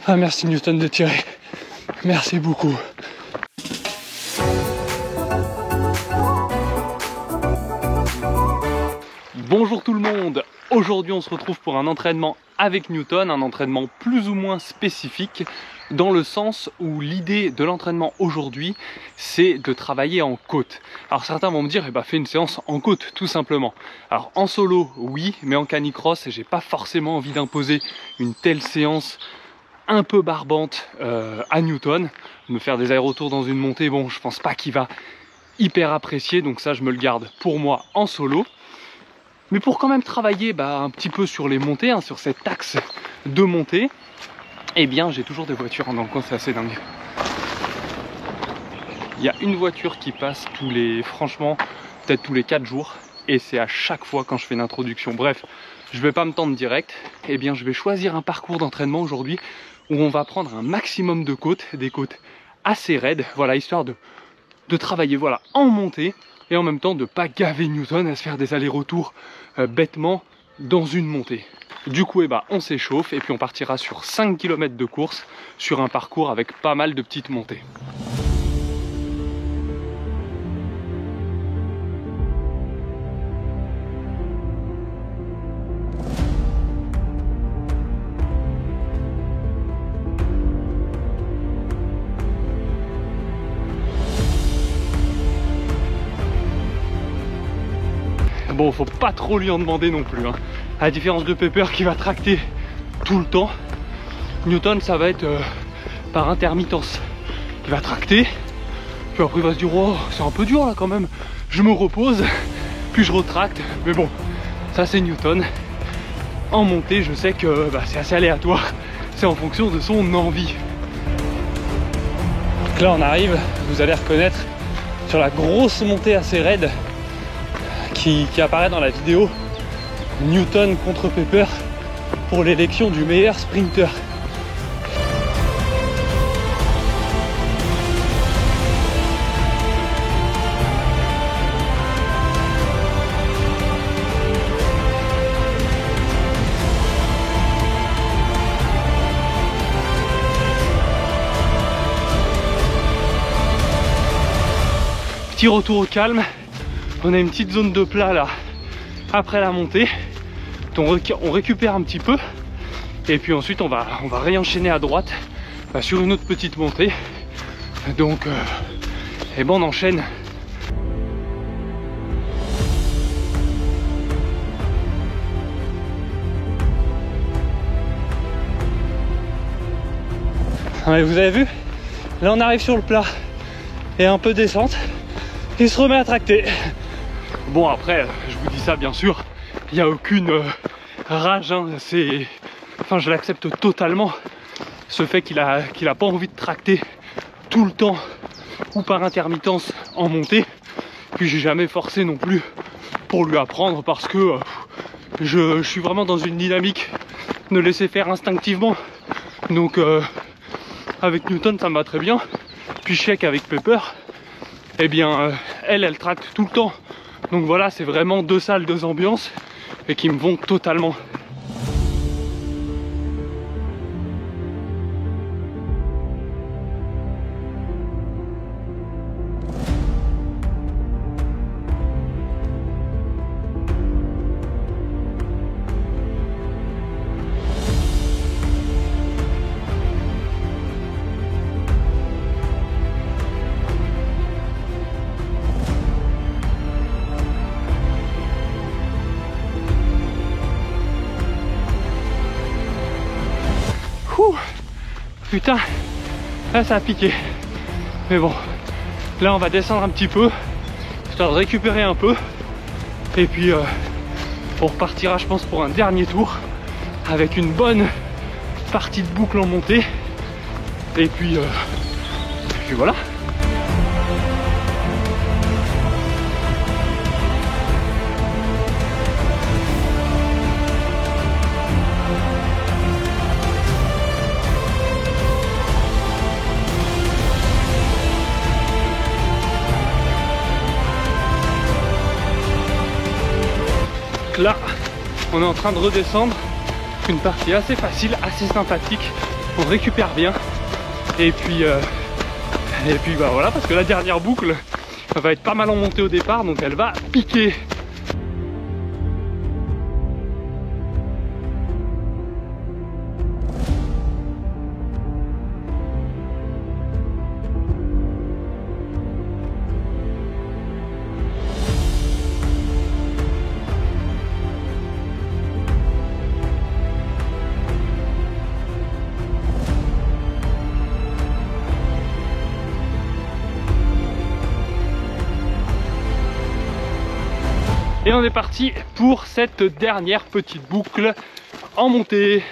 Ah merci Newton de tirer. Merci beaucoup. Bonjour tout le monde. Aujourd'hui on se retrouve pour un entraînement avec Newton, un entraînement plus ou moins spécifique dans le sens où l'idée de l'entraînement aujourd'hui c'est de travailler en côte. Alors certains vont me dire fais une séance en côte tout simplement. Alors en solo oui, mais en canicross j'ai pas forcément envie d'imposer une telle séance un peu barbante à Newton. Me faire des allers-retours dans une montée, bon je pense pas qu'il va hyper apprécier, donc ça je me le garde pour moi en solo. Mais pour quand même travailler un petit peu sur les montées, sur cet axe de montée, eh bien j'ai toujours des voitures dans le coin, c'est assez dingue. Il y a une voiture qui passe franchement, peut-être tous les 4 jours, et c'est à chaque fois quand je fais une introduction. Bref, je vais pas me tendre direct, eh bien je vais choisir un parcours d'entraînement aujourd'hui où on va prendre un maximum de côtes, des côtes assez raides, voilà, histoire de travailler en montée, et en même temps de ne pas gaver Newton à se faire des allers-retours bêtement dans une montée. Du coup on s'échauffe et puis on partira sur 5 km de course sur un parcours avec pas mal de petites montées. Bon, faut pas trop lui en demander non plus, À la différence de Pepper qui va tracter tout le temps, Newton ça va être par intermittence. Il va tracter, puis après il va se dire oh c'est un peu dur là quand même, je me repose, puis je retracte. Mais bon, ça c'est Newton. En montée je sais que c'est assez aléatoire, c'est en fonction de son envie. Donc là on arrive, vous allez reconnaître sur la grosse montée assez raide qui apparaît dans la vidéo, Newton contre Pepper pour l'élection du meilleur sprinter. Petit retour au calme. On a une petite zone de plat là après la montée, on récupère un petit peu et puis ensuite on va réenchaîner à droite sur une autre petite montée. Donc on enchaîne. Ouais, vous avez vu, là on arrive sur le plat et un peu de descente, il se remet à tracter. Bon après, je vous dis ça bien sûr, il n'y a aucune rage, je l'accepte totalement, ce fait qu'il a pas envie de tracter tout le temps ou par intermittence en montée. Puis j'ai jamais forcé non plus pour lui apprendre parce que je suis vraiment dans une dynamique de laisser faire instinctivement. Donc avec Newton ça me va très bien. Puis je sais qu'avec Pepper, elle tracte tout le temps. Donc voilà, c'est vraiment 2 salles, 2 ambiances et qui me vont totalement. Putain, là ça a piqué. Mais bon, là on va descendre un petit peu, histoire de récupérer un peu. Et puis on repartira je pense pour un dernier tour avec une bonne partie de boucle en montée. Et puis voilà. Là, on est en train de redescendre une partie assez facile, assez sympathique on récupère bien. Et puis bah voilà, parce que la dernière boucle va être pas mal en montée au départ, donc elle va piquer. Et on est parti pour cette dernière petite boucle en montée.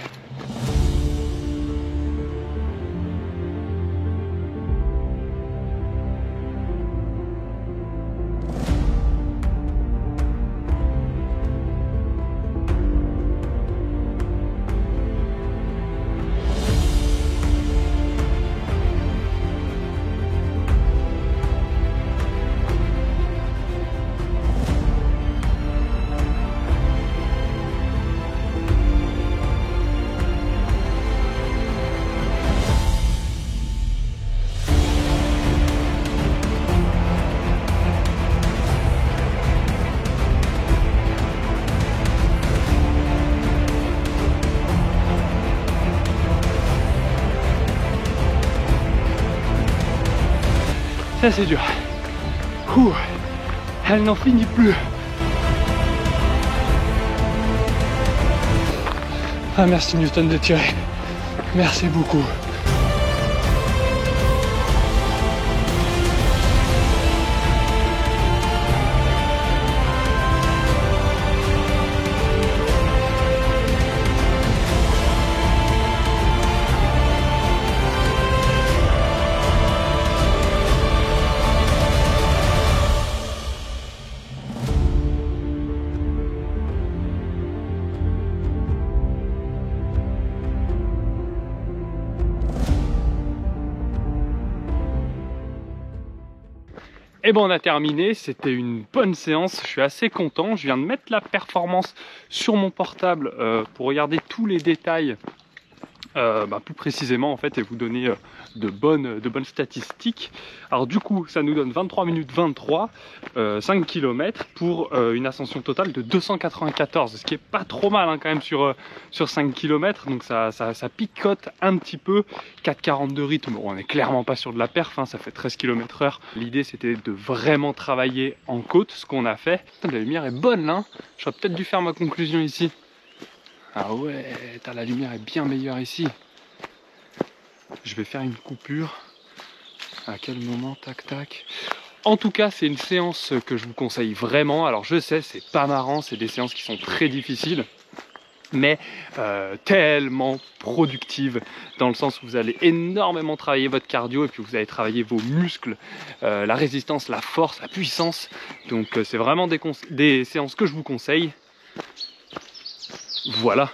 Ça c'est dur. Ouh, elle n'en finit plus. Ah merci Newton de tirer. Merci beaucoup. Et bon, on a terminé, c'était une bonne séance, je suis assez content. Je viens de mettre la performance sur mon portable pour regarder tous les détails plus précisément en fait et vous donner de bonnes statistiques. Alors du coup ça nous donne 23 minutes 23, 5 km pour une ascension totale de 294, ce qui est pas trop mal hein, quand même sur 5 km, donc ça picote un petit peu. 4,40 de rythme, bon, on est clairement pas sur de la perf, hein, ça fait 13 km/h. L'idée c'était de vraiment travailler en côte, ce qu'on a fait. La lumière est bonne là, hein. J'aurais peut-être dû faire ma conclusion ici. Ah ouais, la lumière est bien meilleure ici. Je vais faire une coupure. À quel moment? Tac tac. En tout cas, c'est une séance que je vous conseille vraiment. Alors je sais, c'est pas marrant, c'est des séances qui sont très difficiles, mais tellement productives, dans le sens où vous allez énormément travailler votre cardio et puis vous allez travailler vos muscles, la résistance, la force, la puissance. Donc c'est vraiment des séances que je vous conseille. Voilà.